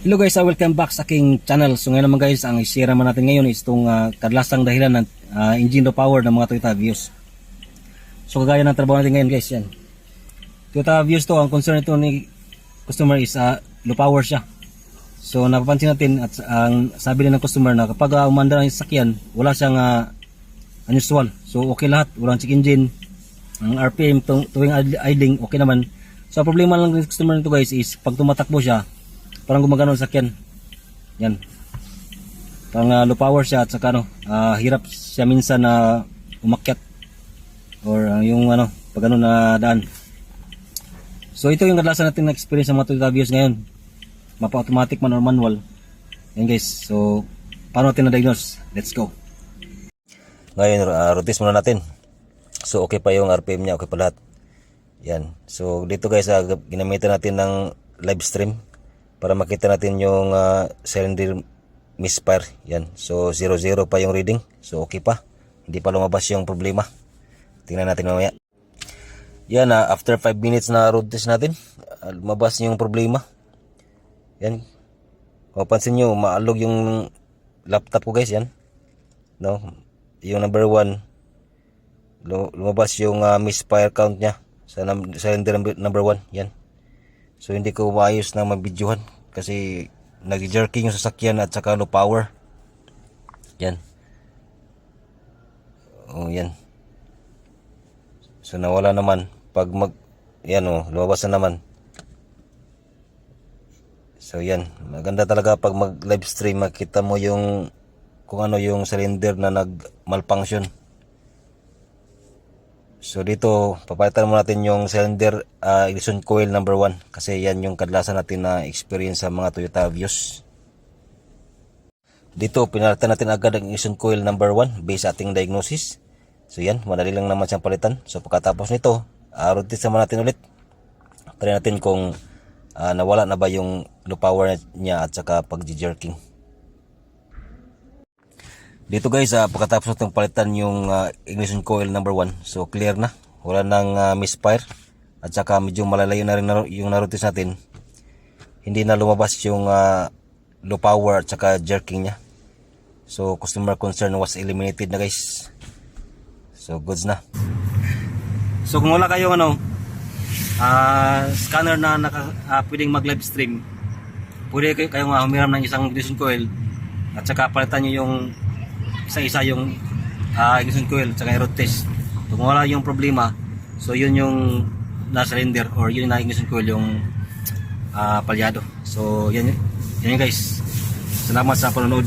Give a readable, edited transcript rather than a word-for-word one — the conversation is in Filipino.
Hello guys, welcome back sa aking channel. So ngayon naman guys, ang i-share naman natin ngayon is itong kadlasang dahilan ng engine low power ng mga Toyota Vios. So kagaya ng trabaho natin ngayon guys, yan. Toyota Vios to, ang concern ito ni customer is low power siya. So napapansin natin at ang sabi din ng customer na kapag umandar ang sasakyan, wala siyang unusual. So okay lahat, walang check engine. Ang RPM tuwing idling, okay naman. So ang problema lang ng customer nito guys is pag tumatakbo siya, parang gumagano ang sakyan. Yan. Parang low power siya at saka hirap siya minsan na umakyat or yung pag na daan. So ito yung kadalasan natin na experience ng mga Toyota Vios ngayon. Mapa-automatic man or manual. Yan guys. So paano natin na-diagnose? Let's go. Ngayon, routes muna natin. So okay pa yung RPM niya, okay pa lahat. Yan. So dito guys, ginamitan natin ng live stream para makita natin yung cylinder misfire. Yan. So 00 pa yung reading. So okay pa. Hindi pa lumabas yung problema. Tingnan natin mamaya. Yan, after 5 minutes na road test natin, lumabas yung problema. Yan. Kung pansin nyo, maalog yung laptop ko guys. Yan. No? Yung number 1, lumabas yung misfire count nya sa cylinder number 1. Yan. So hindi ko maayos na mabidyohan kasi nag-jerking yung sasakyan at saka low power. Yan. Oh, yan. So nawala naman pag lumabas na naman. So yan, maganda talaga pag mag live stream, makita mo yung kung ano yung cylinder na nag-malfunction. So dito, papalitan mo natin yung cylinder ignition coil number 1 kasi yan yung kadalasan natin na experience sa mga Toyota Vios. Dito, pinalitan natin agad ang ignition coil number 1 based sa ating diagnosis. So yan, madali lang naman siyang palitan. So pagkatapos nito, road test naman natin ulit. Try natin kung nawala na ba yung low power niya at saka pag-jerking. Dito guys, pagkatapos natin palitan yung ignition coil number 1, so clear na, wala nang misfire at saka medyo malalayo na rin yung narotis natin. Hindi na lumabas yung low power at saka jerking nya. So customer concern was eliminated na guys. So goods na. So kung wala kayong scanner na pwedeng mag live stream, pwede kayong humiram ng isang ignition coil at saka palitan nyo yung isa-isa yung ignition coil at saka road test. Kung wala yung problema, so yun yung nasa cylinder or yun na ignition coil yung palyado. So yan guys. Salamat sa panonood.